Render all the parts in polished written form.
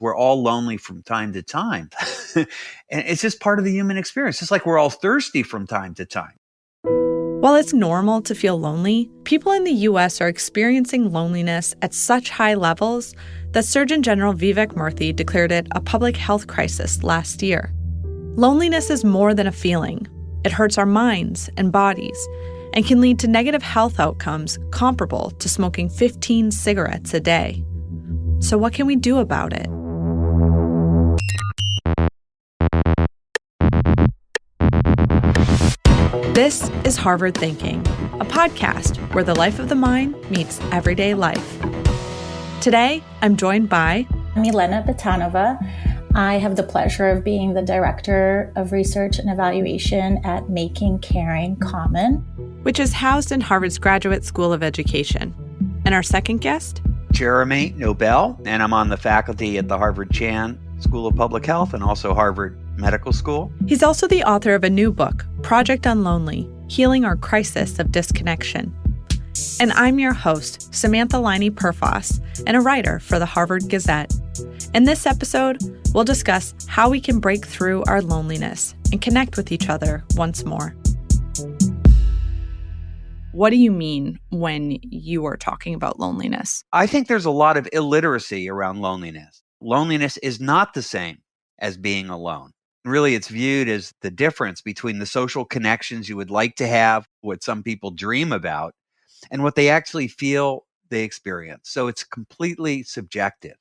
We're all lonely from time to time. And it's just part of the human experience. Just like we're all thirsty from time to time. While it's normal to feel lonely, people in the U.S. are experiencing loneliness at such high levels that Surgeon General Vivek Murthy declared it a public health crisis last year. Loneliness is more than a feeling. It hurts our minds and bodies and can lead to negative health outcomes comparable to smoking 15 cigarettes a day. So what can we do about it? This is Harvard Thinking, a podcast where the life of the mind meets everyday life. Today, I'm joined by Milena Batanova. I have the pleasure of being the Director of Research and Evaluation at Making Caring Common, which is housed in Harvard's Graduate School of Education. And our second guest? Jeremy Nobel, and I'm on the faculty at the Harvard Chan School of Public Health and also Harvard Medical School. He's also the author of a new book, Project Unlonely: Healing Our Crisis of Disconnection. And I'm your host, Samantha Laine Perfas, and a writer for the Harvard Gazette. In this episode, we'll discuss how we can break through our loneliness and connect with each other once more. What do you mean when you are talking about loneliness? I think there's a lot of illiteracy around loneliness. Loneliness is not the same as being alone. Really, it's viewed as the difference between the social connections you would like to have, what some people dream about, and what they actually feel they experience. So it's completely subjective.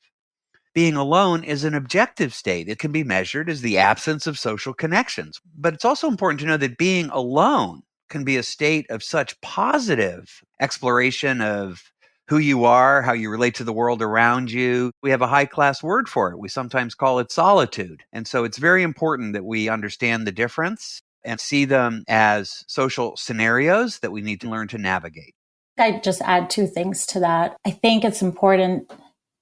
Being alone is an objective state. It can be measured as the absence of social connections. But it's also important to know that being alone can be a state of such positive exploration of who you are, how you relate to the world around you. We have a high-class word for it. We sometimes call it solitude. And so it's very important that we understand the difference and see them as social scenarios that we need to learn to navigate. I'd just add two things to that. I think it's important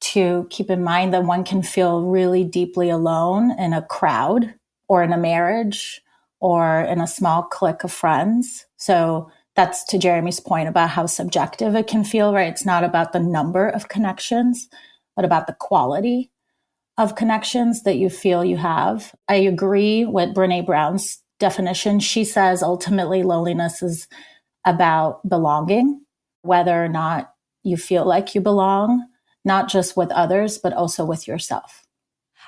to keep in mind that one can feel really deeply alone in a crowd or in a marriage or in a small clique of friends. So that's to Jeremy's point about how subjective it can feel, right? It's not about the number of connections, but about the quality of connections that you feel you have. I agree with Brené Brown's definition. She says ultimately loneliness is about belonging, whether or not you feel like you belong, not just with others, but also with yourself.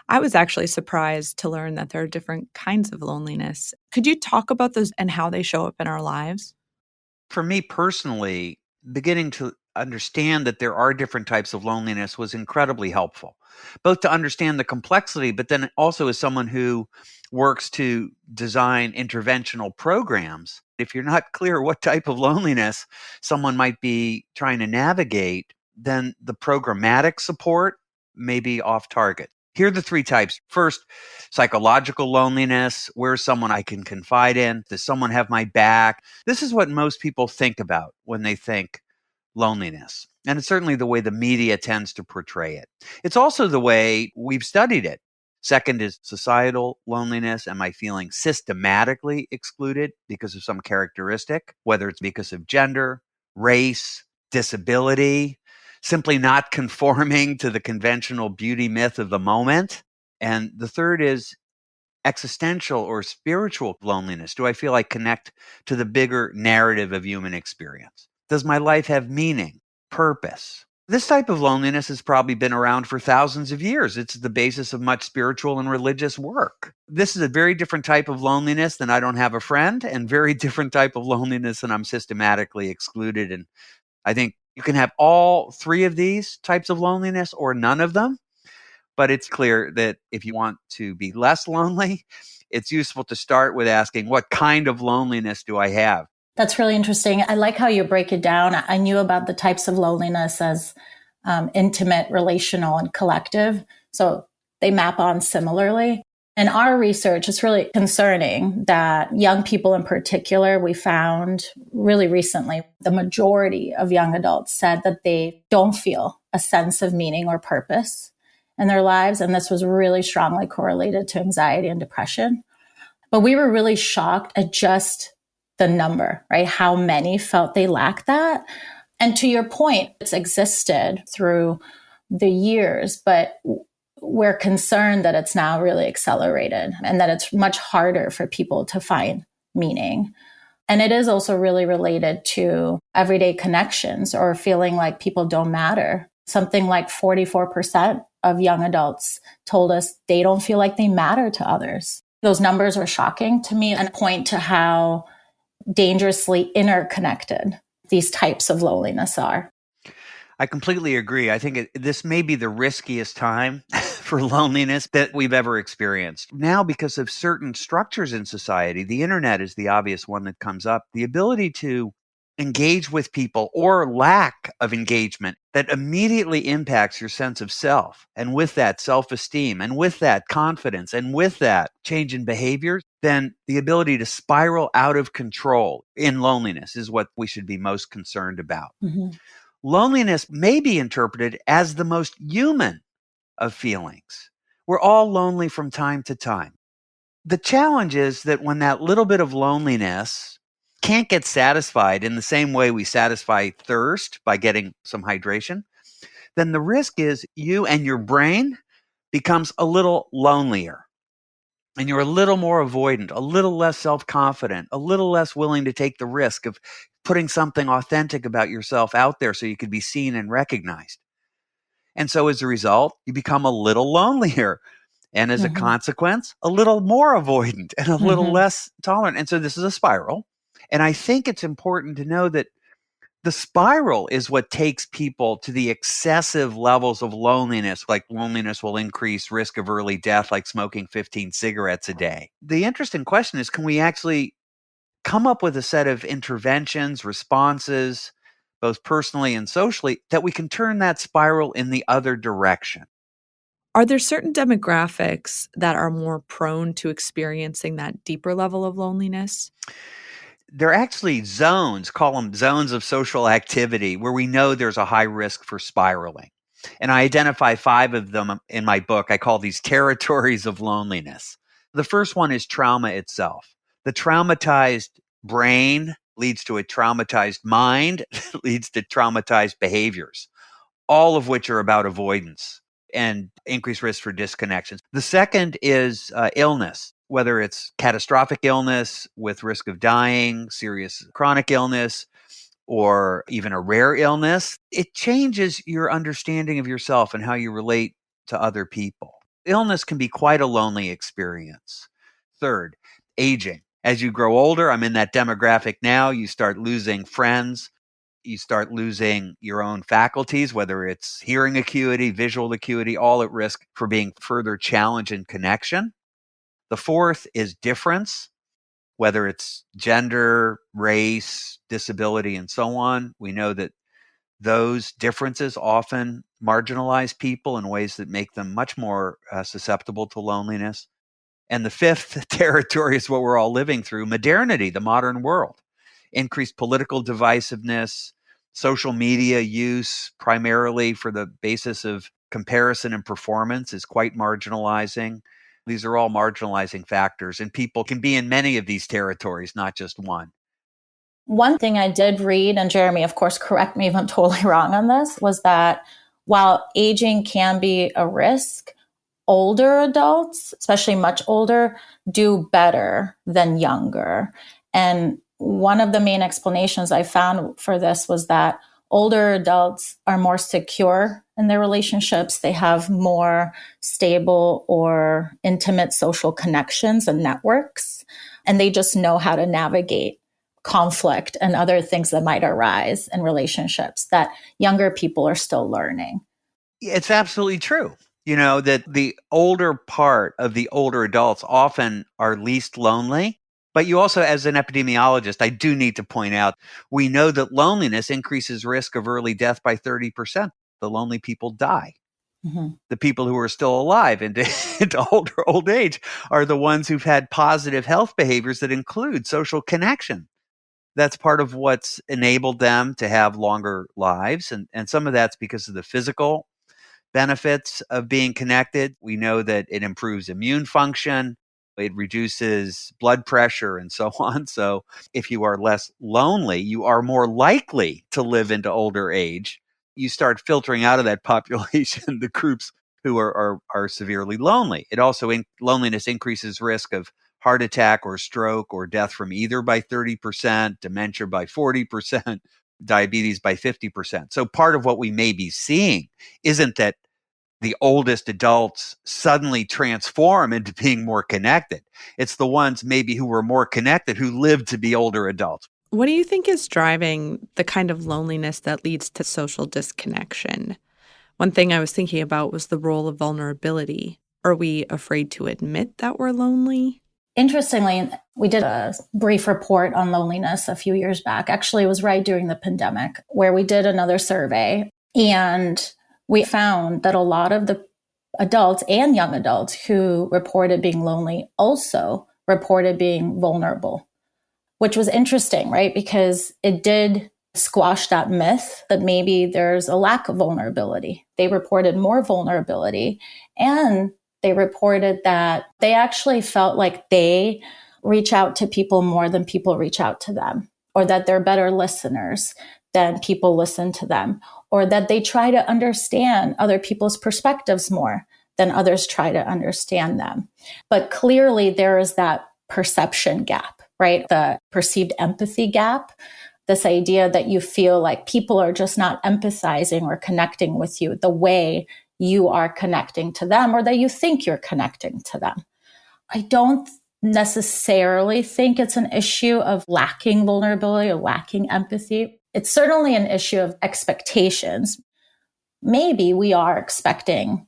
I was actually surprised to learn that there are different kinds of loneliness. Could you talk about those and how they show up in our lives? For me personally, beginning to understand that there are different types of loneliness was incredibly helpful, both to understand the complexity, but then also as someone who works to design interventional programs. If you're not clear what type of loneliness someone might be trying to navigate, then the programmatic support may be off target. Here are the three types. First, psychological loneliness. Where's someone I can confide in? Does someone have my back? This is what most people think about when they think loneliness. And it's certainly the way the media tends to portray it. It's also the way we've studied it. Second is societal loneliness. Am I feeling systematically excluded because of some characteristic, whether it's because of gender, race, disability, simply not conforming to the conventional beauty myth of the moment? And the third is existential or spiritual loneliness. Do I feel I connect to the bigger narrative of human experience? Does my life have meaning, purpose? This type of loneliness has probably been around for thousands of years. It's the basis of much spiritual and religious work. This is a very different type of loneliness than I don't have a friend, and very different type of loneliness than I'm systematically excluded. And I think you can have all three of these types of loneliness or none of them. But it's clear that if you want to be less lonely, it's useful to start with asking, what kind of loneliness do I have? That's really interesting. I like how you break it down. I knew about the types of loneliness as intimate, relational, and collective. So they map on similarly. In our research, it's really concerning that young people in particular, we found really recently, the majority of young adults said that they don't feel a sense of meaning or purpose in their lives. And this was really strongly correlated to anxiety and depression. But we were really shocked at just the number, right? How many felt they lacked that. And to your point, it's existed through the years, but we're concerned that it's now really accelerated and that it's much harder for people to find meaning. And it is also really related to everyday connections or feeling like people don't matter. Something like 44% of young adults told us they don't feel like they matter to others. Those numbers are shocking to me and point to how dangerously interconnected these types of loneliness are. I completely agree. I think this may be the riskiest time for loneliness that we've ever experienced. Now, because of certain structures in society, the internet is the obvious one that comes up. The ability to engage with people or lack of engagement that immediately impacts your sense of self. And with that self-esteem and with that confidence and with that change in behavior, then the ability to spiral out of control in loneliness is what we should be most concerned about. Mm-hmm. Loneliness may be interpreted as the most human of feelings. We're all lonely from time to time. The challenge is that when that little bit of loneliness can't get satisfied in the same way we satisfy thirst by getting some hydration, then the risk is you and your brain becomes a little lonelier. And you're a little more avoidant, a little less self-confident, a little less willing to take the risk of putting something authentic about yourself out there so you could be seen and recognized. And so as a result, you become a little lonelier. And as a consequence, a little more avoidant and a little less tolerant. And so this is a spiral. And I think it's important to know that the spiral is what takes people to the excessive levels of loneliness, like loneliness will increase risk of early death, like smoking 15 cigarettes a day. The interesting question is, can we actually come up with a set of interventions, responses, both personally and socially, that we can turn that spiral in the other direction? Are there certain demographics that are more prone to experiencing that deeper level of loneliness? There are actually zones, call them zones of social activity, where we know there's a high risk for spiraling. And I identify 5 of them in my book. I call these territories of loneliness. The first one is trauma itself. The traumatized brain leads to a traumatized mind, leads to traumatized behaviors, all of which are about avoidance and increased risk for disconnections. The second is illness, whether it's catastrophic illness with risk of dying, serious chronic illness, or even a rare illness. It changes your understanding of yourself and how you relate to other people. Illness can be quite a lonely experience. Third, aging. As you grow older, I'm in that demographic now, you start losing friends. You start losing your own faculties, whether it's hearing acuity, visual acuity, all at risk for being further challenged in connection. The fourth is difference, whether it's gender, race, disability, and so on. We know that those differences often marginalize people in ways that make them much more susceptible to loneliness. And the fifth territory is what we're all living through: modernity, the modern world. Increased political divisiveness, social media use primarily for the basis of comparison and performance is quite marginalizing. These are all marginalizing factors, and people can be in many of these territories, not just one. One thing I did read, and Jeremy, of course, correct me if I'm totally wrong on this, was that while aging can be a risk, older adults, especially much older, do better than younger. And one of the main explanations I found for this was that older adults are more secure in their relationships. They have more stable or intimate social connections and networks, and they just know how to navigate conflict and other things that might arise in relationships that younger people are still learning. It's absolutely true. You know, that the older part of the older adults often are least lonely. But you also, as an epidemiologist, I do need to point out, we know that loneliness increases risk of early death by 30%. The lonely people die. Mm-hmm. The people who are still alive into old age are the ones who've had positive health behaviors that include social connection. That's part of what's enabled them to have longer lives. And some of that's because of the physical benefits of being connected. We know that it improves immune function, it reduces blood pressure, and so on. So if you are less lonely, you are more likely to live into older age. You start filtering out of that population the groups who are severely lonely. It also, loneliness increases risk of heart attack or stroke or death from either by 30%, dementia by 40%, diabetes by 50%. So part of what we may be seeing isn't that the oldest adults suddenly transform into being more connected. It's the ones maybe who were more connected who lived to be older adults. What do you think is driving the kind of loneliness that leads to social disconnection? One thing I was thinking about was the role of vulnerability. Are we afraid to admit that we're lonely? Interestingly, we did a brief report on loneliness a few years back. Actually, it was right during the pandemic where we did another survey, and we found that a lot of the adults and young adults who reported being lonely also reported being vulnerable, which was interesting, right? Because it did squash that myth that maybe there's a lack of vulnerability. They reported more vulnerability, and they reported that they actually felt like they reach out to people more than people reach out to them, or that they're better listeners than people listen to them, or that they try to understand other people's perspectives more than others try to understand them. But clearly there is that perception gap, right? The perceived empathy gap, this idea that you feel like people are just not empathizing or connecting with you the way you are connecting to them, or that you think you're connecting to them. I don't necessarily think it's an issue of lacking vulnerability or lacking empathy. It's certainly an issue of expectations. Maybe we are expecting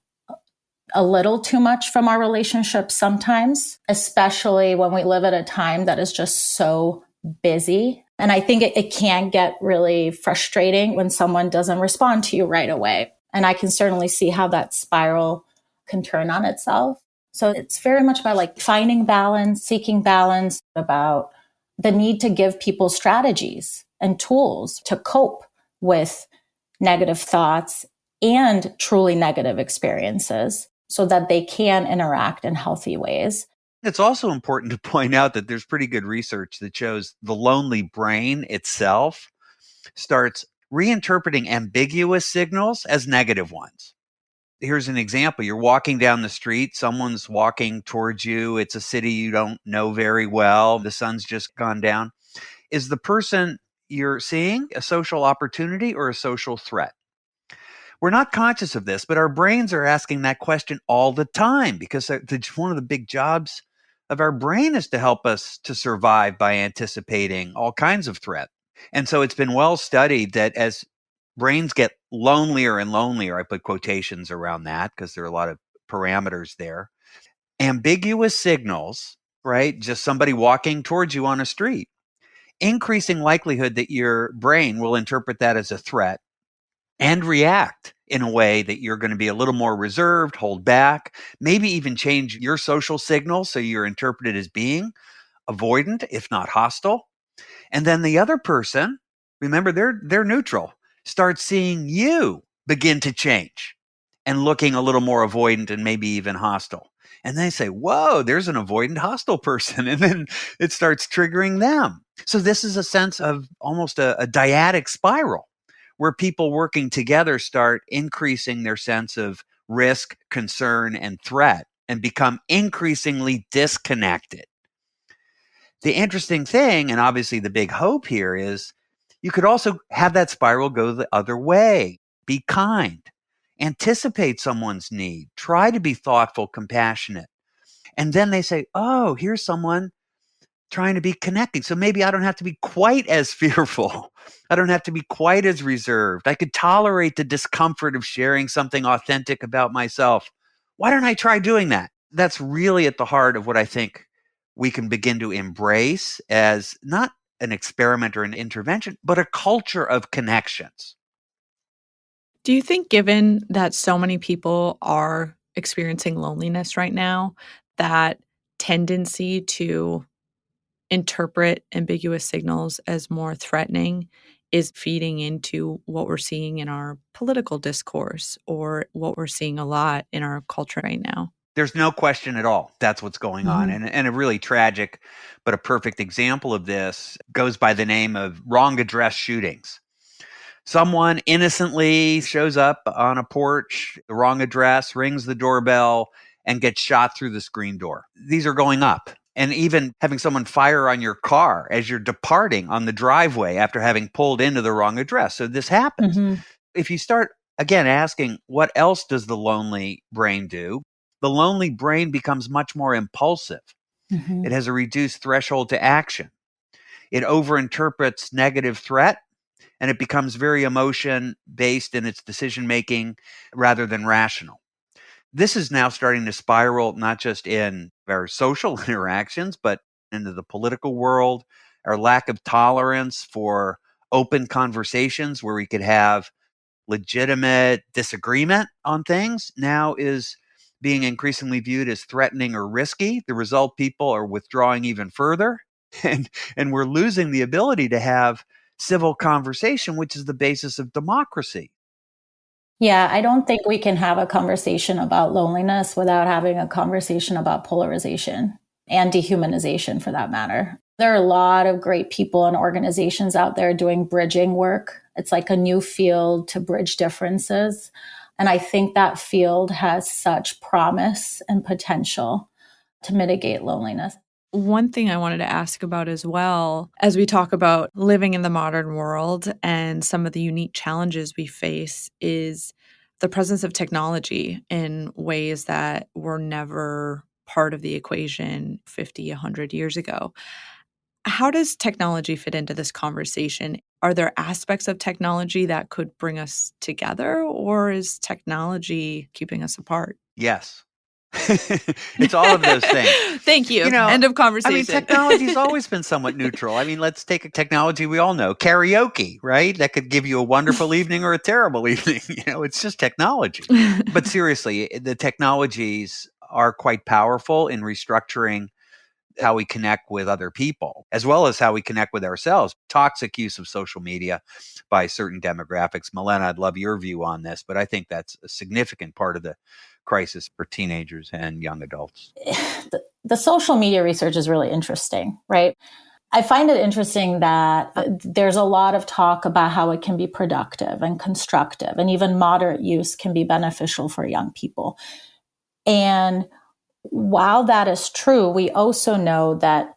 a little too much from our relationships sometimes, especially when we live at a time that is just so busy. And I think it can get really frustrating when someone doesn't respond to you right away. And I can certainly see how that spiral can turn on itself. So it's very much about like finding balance, seeking balance, about the need to give people strategies and tools to cope with negative thoughts and truly negative experiences so that they can interact in healthy ways. It's also important to point out that there's pretty good research that shows the lonely brain itself starts reinterpreting ambiguous signals as negative ones. Here's an example. You're walking down the street. Someone's walking towards you. It's a city you don't know very well. The sun's just gone down. Is the person you're seeing a social opportunity or a social threat? We're not conscious of this, but our brains are asking that question all the time because one of the big jobs of our brain is to help us to survive by anticipating all kinds of threat. And so it's been well studied that as brains get lonelier and lonelier, I put quotations around that because there are a lot of parameters there, ambiguous signals, right? Just somebody walking towards you on a street, increasing likelihood that your brain will interpret that as a threat and react in a way that you're going to be a little more reserved, hold back, maybe even change your social signals so you're interpreted as being avoidant, if not hostile. And then the other person, remember, they're neutral, starts seeing you begin to change and looking a little more avoidant and maybe even hostile. And they say, whoa, there's an avoidant hostile person. And then it starts triggering them. So this is a sense of almost a dyadic spiral where people working together start increasing their sense of risk, concern, and threat and become increasingly disconnected. The interesting thing, and obviously the big hope here, is you could also have that spiral go the other way. Be kind, anticipate someone's need, try to be thoughtful, compassionate. And then they say, oh, here's someone trying to be connecting. So maybe I don't have to be quite as fearful. I don't have to be quite as reserved. I could tolerate the discomfort of sharing something authentic about myself. Why don't I try doing that? That's really at the heart of what I think we can begin to embrace as not an experiment or an intervention, but a culture of connections. Do you think, given that so many people are experiencing loneliness right now, that tendency to interpret ambiguous signals as more threatening is feeding into what we're seeing in our political discourse or what we're seeing a lot in our culture right now? There's no question at all that's what's going on. And a really tragic, but a perfect example of this goes by the name of wrong address shootings. Someone innocently shows up on a porch, the wrong address, rings the doorbell, and gets shot through the screen door. These are going up. And even having someone fire on your car as you're departing on the driveway after having pulled into the wrong address. So this happens. Mm-hmm. If you start, again, asking, what else does the lonely brain do? The lonely brain becomes much more impulsive. Mm-hmm. It has a reduced threshold to action. It overinterprets negative threat, and it becomes very emotion based in its decision making rather than rational. This is now starting to spiral not just in our social interactions, but into the political world. Our lack of tolerance for open conversations where we could have legitimate disagreement on things now is being increasingly viewed as threatening or risky. The result, people are withdrawing even further, and we're losing the ability to have civil conversation, which is the basis of democracy. Yeah, I don't think we can have a conversation about loneliness without having a conversation about polarization and dehumanization, for that matter. There are a lot of great people and organizations out there doing bridging work. It's like a new field to bridge differences. And I think that field has such promise and potential to mitigate loneliness. One thing I wanted to ask about as well, as we talk about living in the modern world and some of the unique challenges we face, is the presence of technology in ways that were never part of the equation 50, 100 years ago. How does technology fit into this conversation? Are there aspects of technology that could bring us together, or is technology keeping us apart? Yes. It's all of those things. Thank you. End of conversation. I mean, technology's always been somewhat neutral. I mean, let's take a technology we all know, karaoke, right? That could give you a wonderful evening or a terrible evening. It's just technology. But seriously, the technologies are quite powerful in restructuring how we connect with other people, as well as how we connect with ourselves. Toxic use of social media by certain demographics. Milena, I'd love your view on this, but I think that's a significant part of the crisis for teenagers and young adults. The social media research is really interesting, right? I find it interesting that there's a lot of talk about how it can be productive and constructive, and even moderate use can be beneficial for young people. And while that is true, we also know that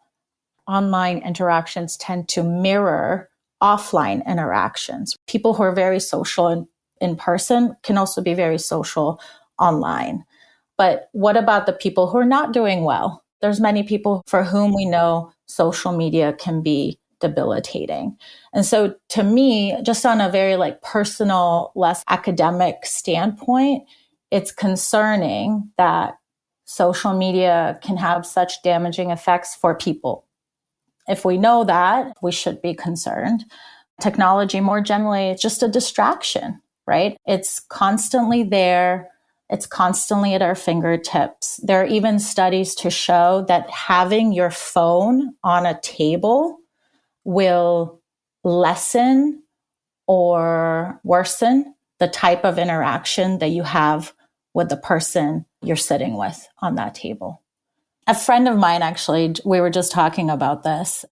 online interactions tend to mirror offline interactions. People who are very social in person can also be very social online. But what about the people who are not doing well? There's many people for whom we know social media can be debilitating. And so to me, just on a very personal, less academic standpoint, it's concerning that social media can have such damaging effects for people. If we know that, we should be concerned. Technology more generally, it's just a distraction, right? It's constantly there. It's constantly at our fingertips. There are even studies to show that having your phone on a table will lessen or worsen the type of interaction that you have with the person you're sitting with on that table. A friend of mine, actually, we were just talking about this.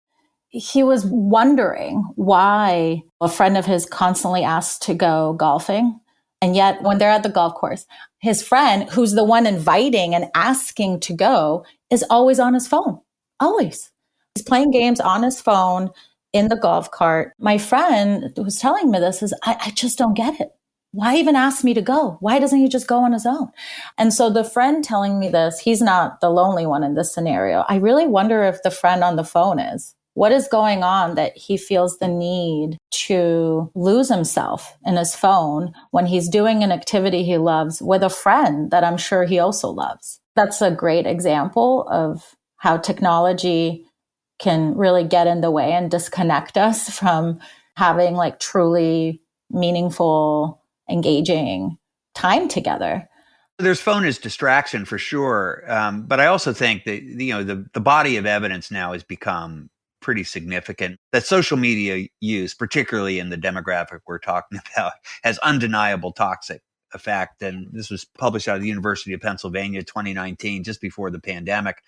He was wondering why a friend of his constantly asked to go golfing. And yet when they're at the golf course, his friend, who's the one inviting and asking to go, is always on his phone. Always. He's playing games on his phone in the golf cart. My friend who was telling me this is, I just don't get it. Why even ask me to go? Why doesn't he just go on his own? And so the friend telling me this, he's not the lonely one in this scenario. I really wonder if the friend on the phone is. What is going on that he feels the need to lose himself in his phone when he's doing an activity he loves with a friend that I'm sure he also loves? That's a great example of how technology can really get in the way and disconnect us from having truly meaningful, engaging time together. There's phone as distraction for sure, but I also think that the body of evidence now has become pretty significant that social media use, particularly in the demographic we're talking about, has undeniable toxic effect. And this was published out of the University of Pennsylvania, 2019, just before the pandemic.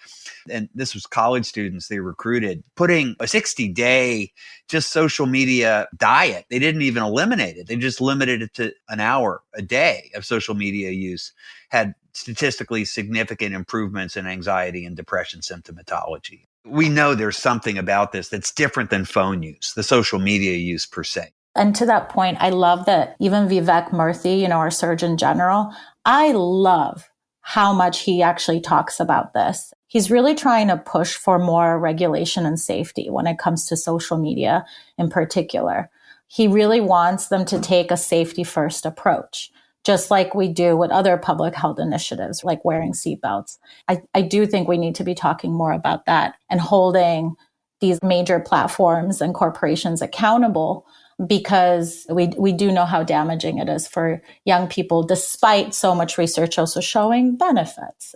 And this was college students they recruited, putting a 60-day just social media diet. They didn't even eliminate it. They just limited it to an hour a day of social media use, had statistically significant improvements in anxiety and depression symptomatology. We know there's something about this that's different than phone use, the social media use per se. And to that point, I love that even Vivek Murthy, our Surgeon General, I love how much he actually talks about this. He's really trying to push for more regulation and safety when it comes to social media in particular. He really wants them to take a safety first approach, just like we do with other public health initiatives, like wearing seatbelts. I do think we need to be talking more about that and holding these major platforms and corporations accountable, because we do know how damaging it is for young people, despite so much research also showing benefits.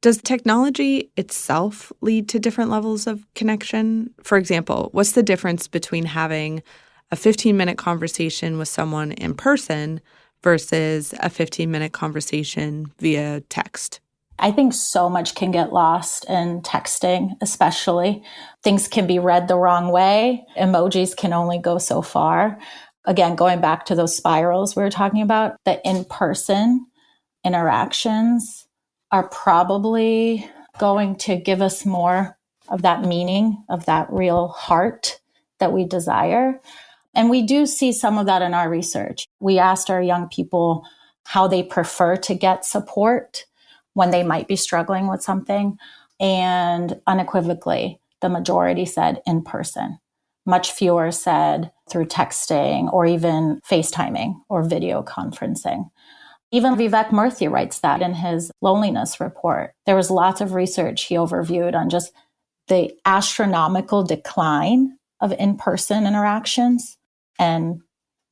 Does technology itself lead to different levels of connection? For example, what's the difference between having a 15-minute conversation with someone in person versus a 15-minute conversation via text? I think so much can get lost in texting, especially. Things can be read the wrong way. Emojis can only go so far. Again, going back to those spirals we were talking about, the in-person interactions are probably going to give us more of that meaning, of that real heart that we desire. And we do see some of that in our research. We asked our young people how they prefer to get support when they might be struggling with something. And unequivocally, the majority said in person. Much fewer said through texting or even FaceTiming or video conferencing. Even Vivek Murthy writes that in his loneliness report. There was lots of research he overviewed on just the astronomical decline of in-person interactions and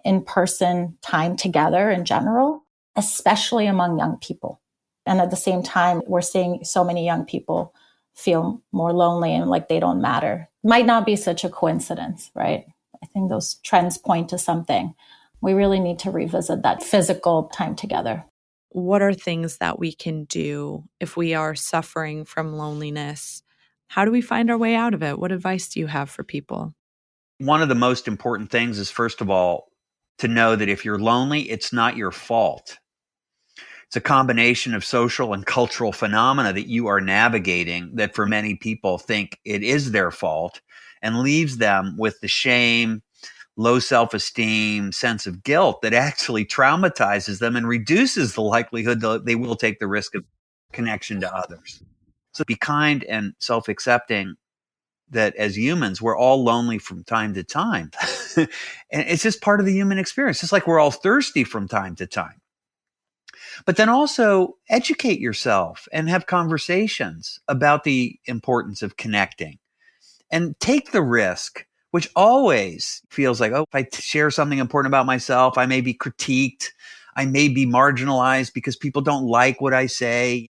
in-person time together in general, especially among young people. And at the same time, we're seeing so many young people feel more lonely and like they don't matter. Might not be such a coincidence, right? I think those trends point to something. We really need to revisit that physical time together. What are things that we can do if we are suffering from loneliness? How do we find our way out of it? What advice do you have for people? One of the most important things is, first of all, to know that if you're lonely, it's not your fault. It's a combination of social and cultural phenomena that you are navigating that for many people think it is their fault and leaves them with the shame, low self-esteem, sense of guilt that actually traumatizes them and reduces the likelihood that they will take the risk of connection to others. So be kind and self-accepting that as humans, we're all lonely from time to time. And it's just part of the human experience, just like we're all thirsty from time to time. But then also educate yourself and have conversations about the importance of connecting and take the risk, which always feels like, oh, if I share something important about myself, I may be critiqued. I may be marginalized because people don't like what I say.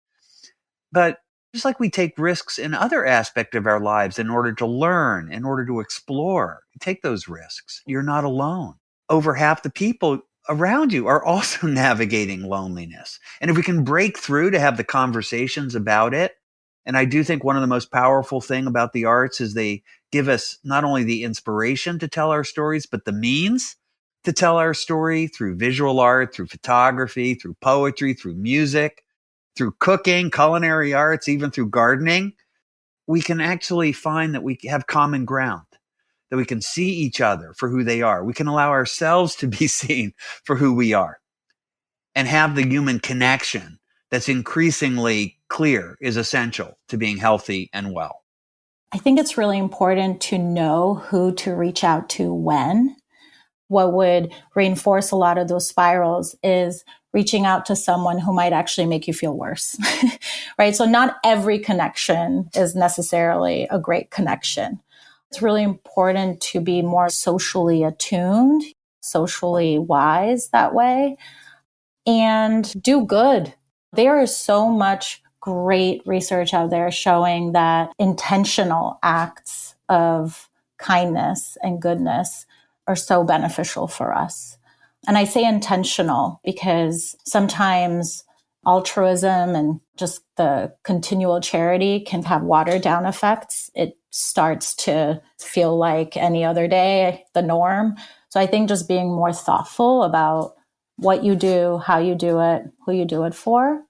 But just like we take risks in other aspects of our lives in order to learn, in order to explore, take those risks. You're not alone. Over half the people around you are also navigating loneliness. And if we can break through to have the conversations about it, and I do think one of the most powerful thing about the arts is they give us not only the inspiration to tell our stories, but the means to tell our story through visual art, through photography, through poetry, through music, through cooking, culinary arts, even through gardening. We can actually find that we have common ground, that we can see each other for who they are. We can allow ourselves to be seen for who we are and have the human connection that's increasingly clear is essential to being healthy and well. I think it's really important to know who to reach out to when. What would reinforce a lot of those spirals is reaching out to someone who might actually make you feel worse, right? So not every connection is necessarily a great connection. It's really important to be more socially attuned, socially wise that way, and do good. There is so much great research out there showing that intentional acts of kindness and goodness are so beneficial for us. And I say intentional because sometimes altruism and just the continual charity can have watered down effects. It starts to feel like any other day, the norm. So I think just being more thoughtful about what you do, how you do it, who you do it for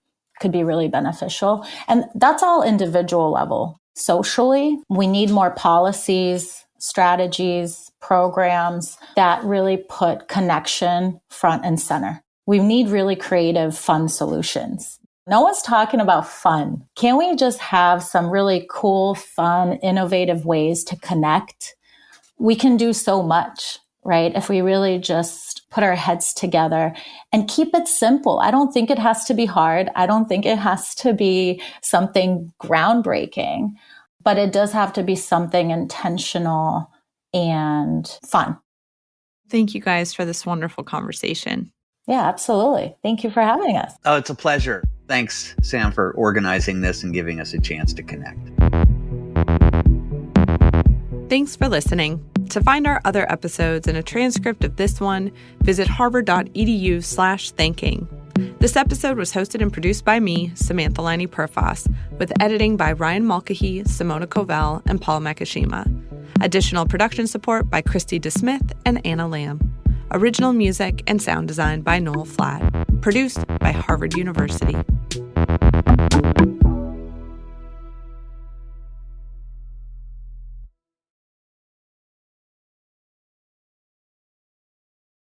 could be really beneficial. And that's all individual level. Socially, we need more policies, strategies, programs that really put connection front and center. We need really creative, fun solutions. No one's talking about fun. Can we just have some really cool, fun, innovative ways to connect? We can do so much, right? If we really just put our heads together and keep it simple. I don't think it has to be hard. I don't think it has to be something groundbreaking, but it does have to be something intentional and fun. Thank you guys for this wonderful conversation. Yeah, absolutely. Thank you for having us. Oh, it's a pleasure. Thanks, Sam, for organizing this and giving us a chance to connect. Thanks for listening. To find our other episodes and a transcript of this one, visit harvard.edu/thinking. This episode was hosted and produced by me, Samantha Laine Perfas, with editing by Ryan Mulcahy, Simona Covell, and Paul Makashima. Additional production support by Christy DeSmith and Anna Lamb. Original music and sound design by Noel Flatt. Produced by Harvard University.